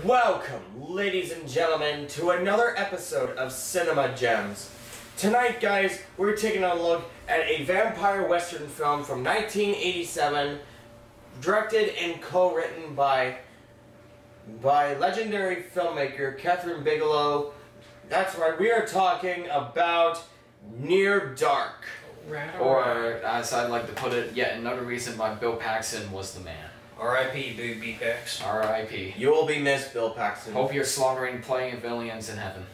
Welcome, ladies and gentlemen, to another episode of Cinema Gems. Tonight, guys, we're taking a look at a vampire western film from 1987, directed and co-written by legendary filmmaker Kathryn Bigelow. That's right, we are talking about Near Dark. Or, as I'd like to put it, yet another reason why Bill Paxton was the man. R.I.P. Big B-Pax. R.I.P. You will be missed, Bill Paxton. Hope you're slaughtering playing villains in heaven.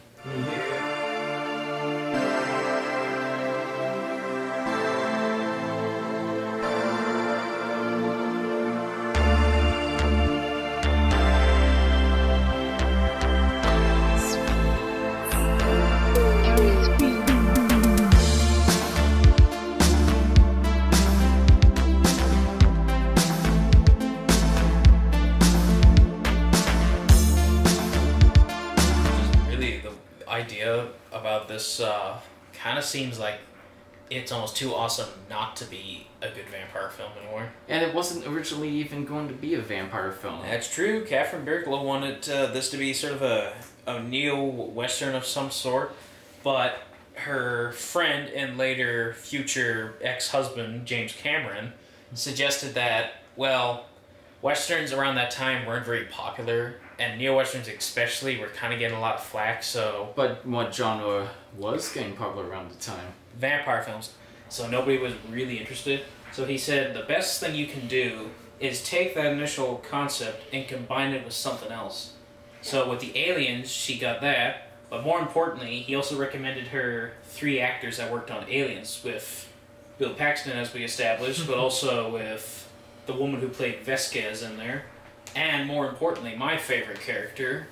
Idea about this kind of seems like it's almost too awesome not to be a good vampire film anymore. And it wasn't originally even going to be a vampire film. That's true. Kathryn Bigelow wanted this to be sort of a neo-western of some sort, but her friend and later future ex-husband, James Cameron, suggested that, well, westerns around that time weren't very popular, and neo-westerns especially were kind of getting a lot of flack, so... But what genre was getting popular around the time? Vampire films. So nobody was really interested. So he said the best thing you can do is take that initial concept and combine it with something else. So with the Aliens, she got that, but more importantly, he also recommended her 3 actors that worked on Aliens, with Bill Paxton, as we established, but also with the woman who played Vasquez in there. And more importantly, my favorite character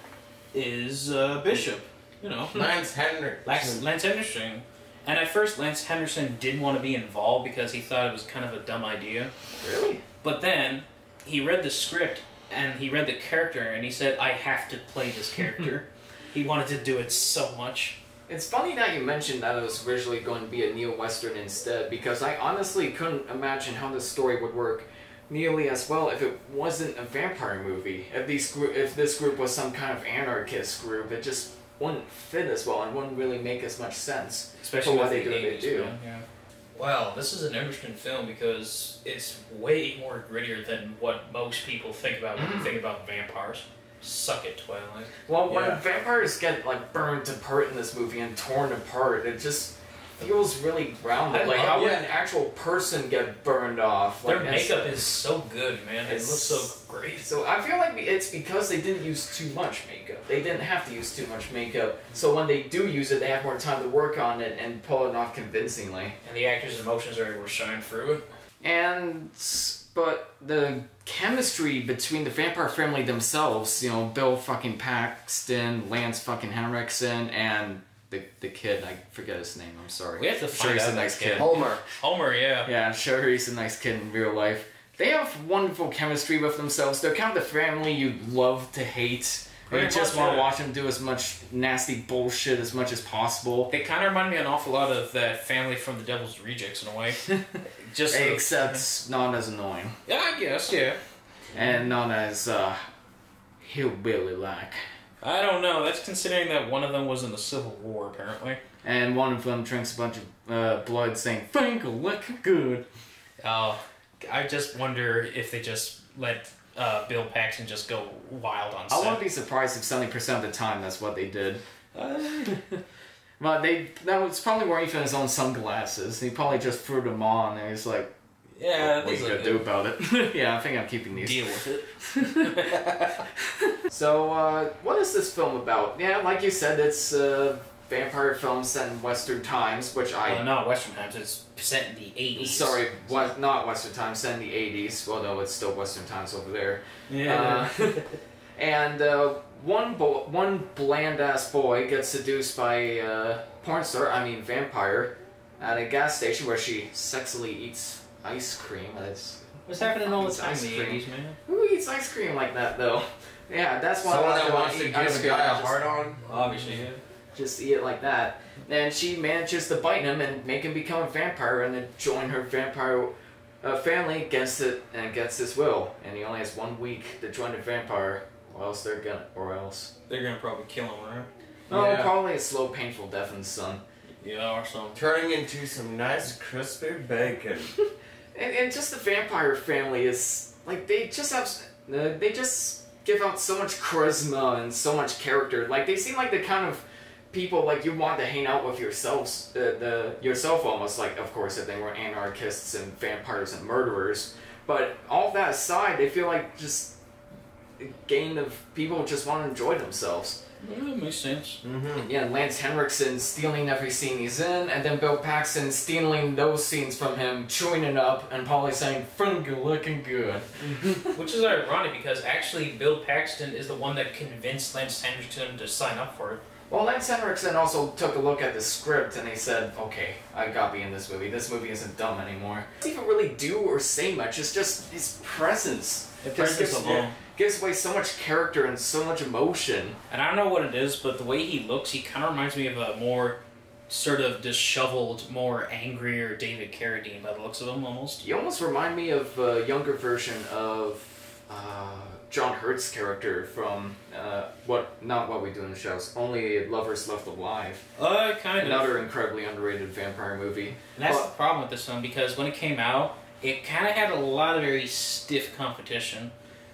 is Bishop. You know, Lance Henrikson. Lance Henrikson. And at first, Lance Henrikson didn't want to be involved because he thought it was kind of a dumb idea. Really? But then he read the script and he read the character and he said, "I have to play this character." He wanted to do it so much. It's funny that you mentioned that it was originally going to be a neo-western instead, because I honestly couldn't imagine how this story would work nearly as well if it wasn't a vampire movie. If this group was some kind of anarchist group, it just wouldn't fit as well and wouldn't really make as much sense. Especially for what with they the do. 80s, yeah. Well, this is an interesting film because it's way more grittier than what most people think about when they think about vampires. Suck it, Twilight. Well, when vampires get like burnt apart in this movie and torn apart, it just feels really grounded. Like, how would an actual person get burned off? Their makeup is so good, man. It looks so great. So I feel like it's because they didn't use too much makeup. They didn't have to use too much makeup. So when they do use it, they have more time to work on it and pull it off convincingly. And the actors' emotions are able to shine through it. But the chemistry between the vampire family themselves, you know, Bill fucking Paxton, Lance fucking Henriksen, and the kid, I forget his name, I'm sorry. We have to find out a nice kid. Homer, yeah. Yeah, I'm sure he's a nice kid in real life. They have wonderful chemistry with themselves. They're kind of the family you love to hate. You just want to watch them do as much nasty bullshit as much as possible. They kind of remind me an awful lot of that family from The Devil's Rejects in a way. Except not as annoying. Yeah, I guess, yeah. And not as hillbilly-like. I don't know. That's considering that one of them was in the Civil War, apparently. And one of them drinks a bunch of blood saying, "Finkel, look good." I just wonder if they just let Bill Paxton just go wild on set. I wouldn't be surprised if 70% of the time that's what they did. But that was probably wearing even his own sunglasses. He probably just threw them on and he's like, yeah, what are you going to do about it? Yeah, I think I'm keeping these. Deal with it. So, what is this film about? Yeah, like you said, it's vampire film set in Western times, which not Western times, it's set in the 80s. Sorry, not Western times, set in the 80s. Well, no, it's still Western times over there. Yeah. And one bland-ass boy gets seduced by a vampire, at a gas station where she sexily eats ice cream. What's happening all the time in the 80s, man? Who eats ice cream like that, though? Yeah, that's why someone that wants to give a guy a hard-on? Obviously, yeah. Just eat it like that. And she manages to bite him and make him become a vampire and then join her vampire family against his will. And he only has 1 week to join the vampire Or else. They're gonna probably kill him, right? Oh, Yeah. probably a slow, painful death in the sun. Yeah, or something. Turning into some nice crispy bacon. And just the vampire family is like they just give out so much charisma and so much character. Like they seem like the kind of people like you want to hang out with yourself almost. Like of course if they were anarchists and vampires and murderers, but all that aside, they feel like just a gang of people who just want to enjoy themselves. Yeah, that makes sense. Mm-hmm. Yeah, Lance Henriksen stealing every scene he's in, and then Bill Paxton stealing those scenes from him, chewing it up, and probably saying, "Funky looking good." Which is ironic because actually Bill Paxton is the one that convinced Lance Henriksen to sign up for it. Well, Lance Henriksen also took a look at the script and he said, "Okay, I gotta be in this movie. This movie isn't dumb anymore." He doesn't even really do or say much. It's just his presence. The Just presence alone. gives away so much character and so much emotion. And I don't know what it is, but the way he looks, he kind of reminds me of a more sort of disheveled, more angrier David Carradine by the looks of him, almost. You almost remind me of a younger version of John Hurt's character from not What We Do in the Shadows, Only Lovers Left Alive. Kind of. Another incredibly underrated vampire movie. And that's the problem with this film, because when it came out, it kind of had a lot of very stiff competition.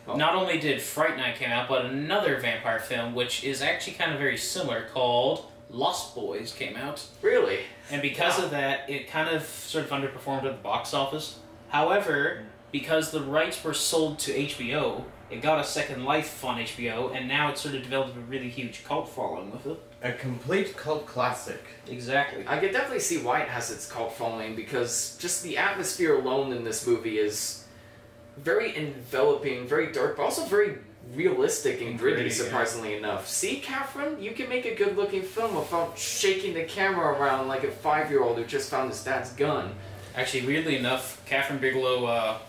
Oh. Not only did Fright Night came out, but another vampire film, which is actually kind of very similar, called Lost Boys, came out. Really? And because of that, it kind of sort of underperformed at the box office. However, because the rights were sold to HBO, it got a second life on HBO, and now it's sort of developed a really huge cult following with it. A complete cult classic. Exactly. I could definitely see why it has its cult following, because just the atmosphere alone in this movie is very enveloping, very dark, but also very realistic and gritty, surprisingly enough. See, Kathryn? You can make a good-looking film without shaking the camera around like a 5-year-old who just found his dad's gun. Actually, weirdly enough, Kathryn Bigelow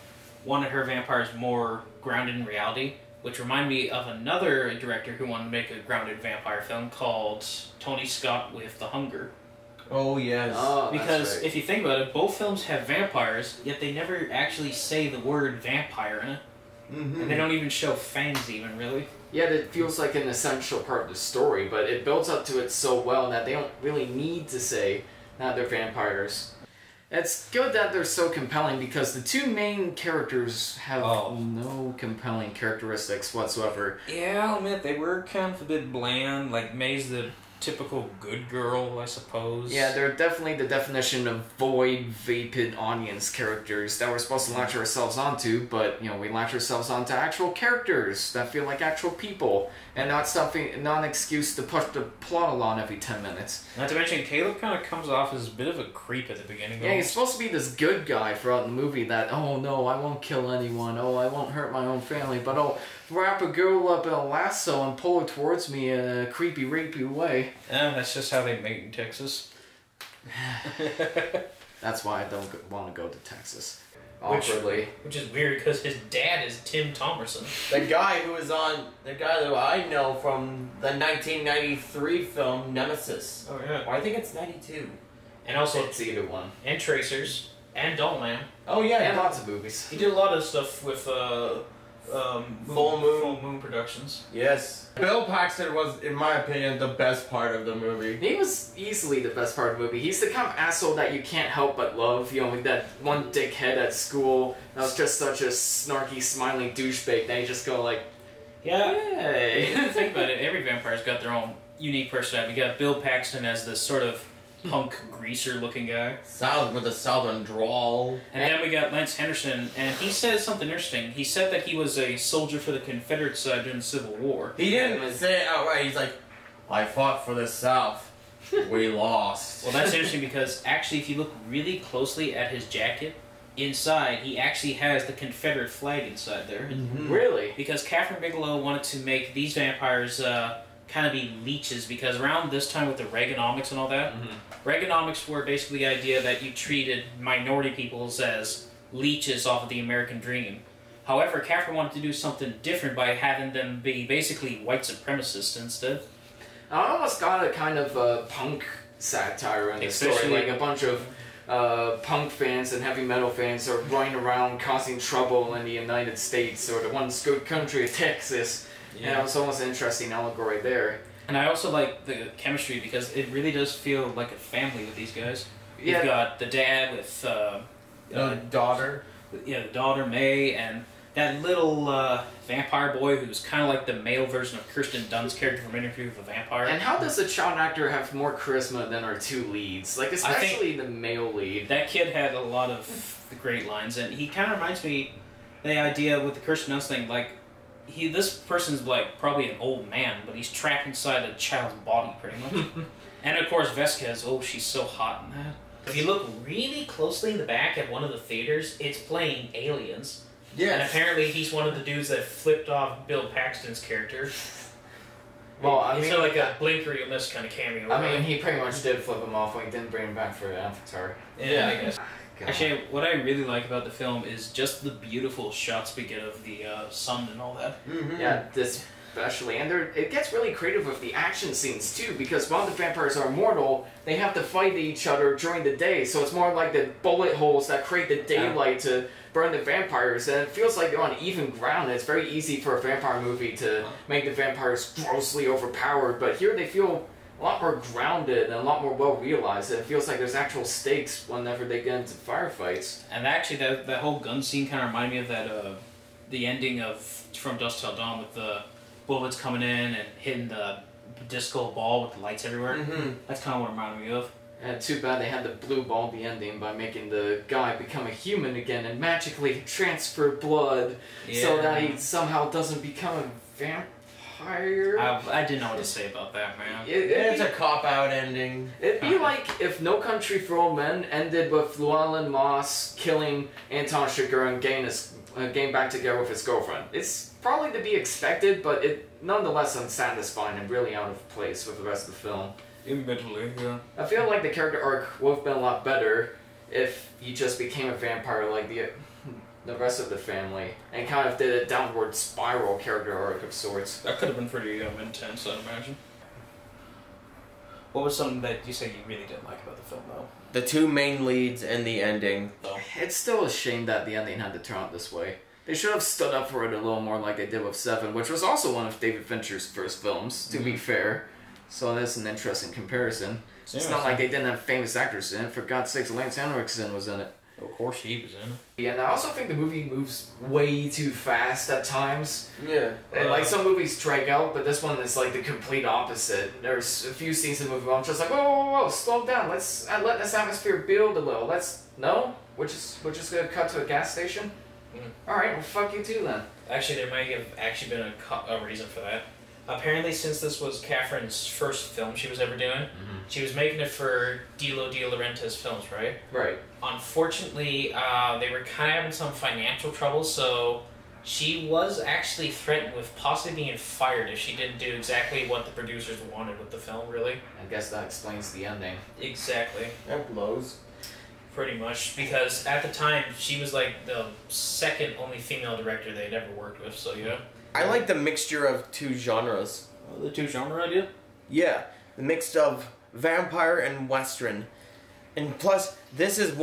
wanted her vampires more grounded in reality, which reminded me of another director who wanted to make a grounded vampire film called Tony Scott with The Hunger. Oh, yes. Oh, Because that's right. if you think about it, both films have vampires, yet they never actually say the word vampire in it. Mm-hmm. And they don't even show fangs even, really. Yeah, that feels like an essential part of the story, but it builds up to it so well that they don't really need to say that they're vampires. It's good that they're so compelling because the two main characters have no compelling characteristics whatsoever. Yeah, I'll admit, they were kind of a bit bland. Like, May's the typical good girl, I suppose. Yeah, they're definitely the definition of void, vapid audience characters that we're supposed to latch ourselves onto, but, you know, we latch ourselves onto actual characters that feel like actual people, and not an excuse to push the plot along every 10 minutes. Not to mention, Caleb kind of comes off as a bit of a creep at the beginning. Yeah, he's supposed to be this good guy throughout the movie that, oh no, I won't kill anyone, oh, I won't hurt my own family, but I'll wrap a girl up in a lasso and pull her towards me in a creepy, rapey way. That's just how they mate in Texas. That's why I don't want to go to Texas. Which- Awkwardly. Which is weird, because his dad is Tim Thomerson. The guy that I know from the 1993 film Nemesis. Oh, yeah. Or I think it's 92. And also, It's either one. and Tracers, and Dollman. Oh, yeah. And lots of movies. He did a lot of stuff with Full Moon Productions. Yes. Bill Paxton was, in my opinion, the best part of the movie. He was easily the best part of the movie. He's the kind of asshole that you can't help but love. You know, like that one dickhead at school that was just such a snarky, smiling douchebag that you just go like, Yeah. hey. If you think about it, every vampire's got their own unique personality. We got Bill Paxton as this sort of punk greaser-looking guy. With a southern drawl. And then we got Lance Henriksen, and he said something interesting. He said that he was a soldier for the Confederate side during the Civil War. He didn't say it outright. He's like, I fought for the South. We lost. Well, that's interesting because actually, if you look really closely at his jacket, inside, he actually has the Confederate flag inside there. Mm-hmm. Really? Because Kathryn Bigelow wanted to make these vampires kind of be leeches, because around this time with the Reaganomics and all that, Reaganomics were basically the idea that you treated minority peoples as leeches off of the American dream. However, Kathryn wanted to do something different by having them be basically white supremacists instead. I almost got a kind of punk satire in this story. Especially- Like a bunch of punk fans and heavy metal fans are running around causing trouble in the United States or the one good country of Texas. And it was almost an interesting allegory there. And I also like the chemistry because it really does feel like a family with these guys. Yeah. You've got the dad with The daughter. the daughter May, and that little vampire boy who's kind of like the male version of Kirsten Dunst's character from Interview with a Vampire. And how does a child actor have more charisma than our two leads? Like, especially the male lead. That kid had a lot of great lines, and he kind of reminds me the idea with the Kirsten Dunst thing, like, this person's like probably an old man, but he's trapped inside a child's body pretty much. And of course Vesquez, she's so hot in that. If you look really closely in the back at one of the theaters, it's playing Aliens. Yes. And apparently he's one of the dudes that flipped off Bill Paxton's character. Well, I It's mean, like a blink or you'll miss kind of cameo. I mean, he pretty much did flip him off when he didn't bring him back for Avatar. Yeah, I guess. God. Actually, what I really like about the film is just the beautiful shots we get of the sun and all that. Mm-hmm. Yeah, especially, and it gets really creative with the action scenes too, because while the vampires are immortal, they have to fight each other during the day, so it's more like the bullet holes that create the daylight to burn the vampires, and it feels like they're on even ground. It's very easy for a vampire movie to make the vampires grossly overpowered, but here they feel a lot more grounded and a lot more well realized. It feels like there's actual stakes whenever they get into firefights. And actually, that whole gun scene kind of reminded me of that the ending of From Dusk Till Dawn with the bullets coming in and hitting the disco ball with the lights everywhere. Mm-hmm. That's kind of what it reminded me of. And too bad they had to blue ball the ending by making the guy become a human again and magically transfer blood so that he somehow doesn't become a vampire. I didn't know what to say about that, man. It's a cop-out ending. It'd be like if No Country for Old Men ended with Llewellyn Moss killing Anton Chigurh and getting back together with his girlfriend. It's probably to be expected, but it nonetheless unsatisfying and really out of place with the rest of the film. Admittedly, yeah. I feel like the character arc would have been a lot better if he just became a vampire like the rest of the family, and kind of did a downward spiral character arc of sorts. That could have been pretty intense, I'd imagine. What was something that you said you really didn't like about the film, though? The two main leads and the ending. Though. It's still a shame that the ending had to turn out this way. They should have stood up for it a little more like they did with Seven, which was also one of David Fincher's first films, to be fair. So that's an interesting comparison. It's not like they didn't have famous actors in it. For God's sakes, Lance Henriksen was in it. Of course he was in it. Yeah, and I also think the movie moves way too fast at times. Yeah. Like, some movies drag out, but this one is like the complete opposite. There's a few scenes in the movie where I'm just like, whoa, slow down. Let's let this atmosphere build a little. We're just gonna cut to a gas station? Alright, well, fuck you too then. Actually, there might have actually been a reason for that. Apparently, since this was Kathryn's first film she was ever doing, she was making it for Dilo De Laurentiis films, right? Right. Unfortunately, they were kind of having some financial trouble, so she was actually threatened with possibly being fired if she didn't do exactly what the producers wanted with the film, really. I guess that explains the ending. Exactly. That blows. Pretty much, because at the time, she was like the second only female director they'd ever worked with, so yeah. I like the mixture of two genres. The two genre idea? Yeah, the mix of vampire and western. And plus, this is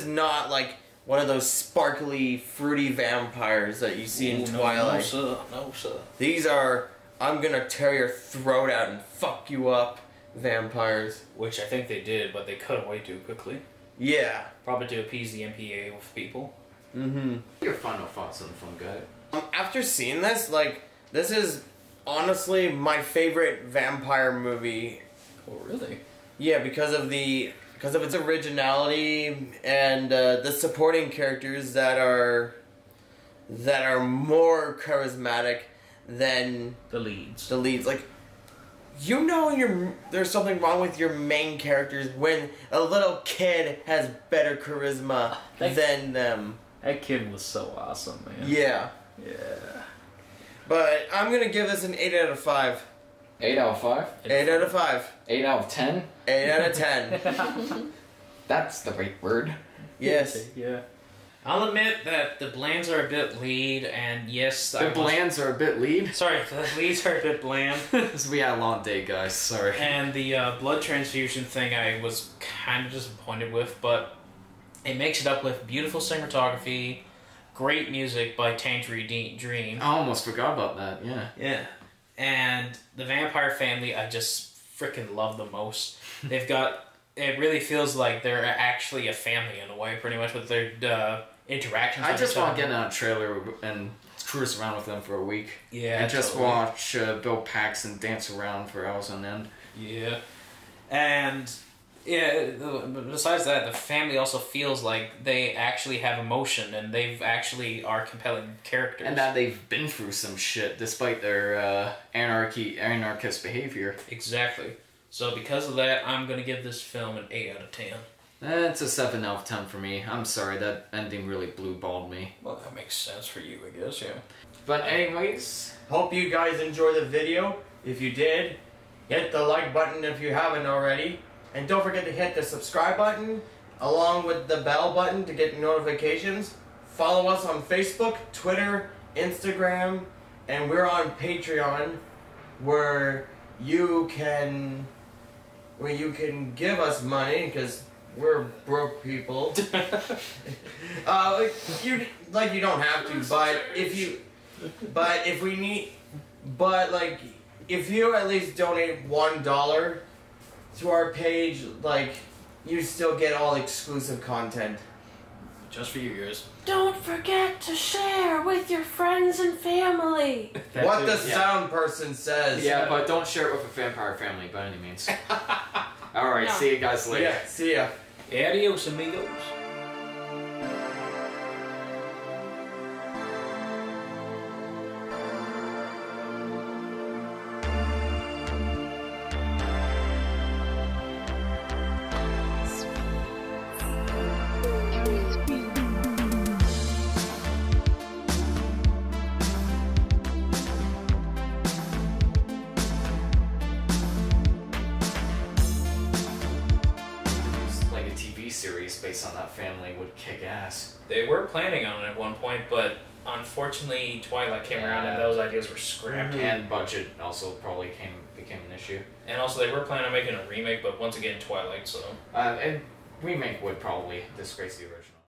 not like one of those sparkly, fruity vampires that you see in Twilight. No, sir. These are, I'm gonna tear your throat out and fuck you up vampires. Which I think they did, but they cut away too quickly. Yeah. Probably to appease the MPA with people. Mm-hmm. Your final thoughts on the film, guy? After seeing this, this is honestly my favorite vampire movie. Oh, really? Yeah, because of its originality and the supporting characters that are more charismatic than The leads. the leads. Like, there's something wrong with your main characters when a little kid has better charisma than them. That kid was so awesome, man. Yeah. Yeah. But I'm gonna give this an 8 out of 5. 8 out of 5? 8 out of 5. 8 out of 10? 8 out of 10. That's the right word. Yes. Yeah. I'll admit that the Blands are a bit lead, and yes... The Blands are a bit lead. Sorry, the leads are a bit bland. We had a long day, guys. Sorry. And the blood transfusion thing I was kind of disappointed with, but it makes it up with beautiful cinematography, Great music by Tangerine Dream. I almost forgot about that, yeah. Yeah. And the vampire family, I just freaking love the most. They've got... It really feels like they're actually a family in a way, pretty much, with their interactions. I just want to get in a trailer and cruise around with them for a week. Yeah, and just watch Bill Paxton dance around for hours on end. Yeah. And, yeah, besides that, the family also feels like they actually have emotion, and they actually are compelling characters. And that they've been through some shit, despite their anarchist behavior. Exactly. So because of that, I'm going to give this film an 8 out of 10. It's a 7 out of 10 for me. I'm sorry, that ending really blue-balled me. Well, that makes sense for you, I guess, yeah. But anyways... Hope you guys enjoyed the video. If you did, hit the like button if you haven't already. And don't forget to hit the subscribe button, along with the bell button to get notifications. Follow us on Facebook, Twitter, Instagram, and we're on Patreon, where you can give us money, because we're broke people. You don't have to, if you at least donate $1 to our page, you still get all exclusive content. Just for you guys. Don't forget to share with your friends and family. What the sound person says. Yeah, but don't share it with a vampire family by any means. Alright, No. see you guys later. Yeah, see ya. Adios, amigos. Like a TV series based on that family would kick ass. They were planning on it at one point, but unfortunately Twilight came around and those ideas were scrapped. And budget also probably became an issue. And also they were planning on making a remake, but once again Twilight, so... And remake would probably disgrace the original.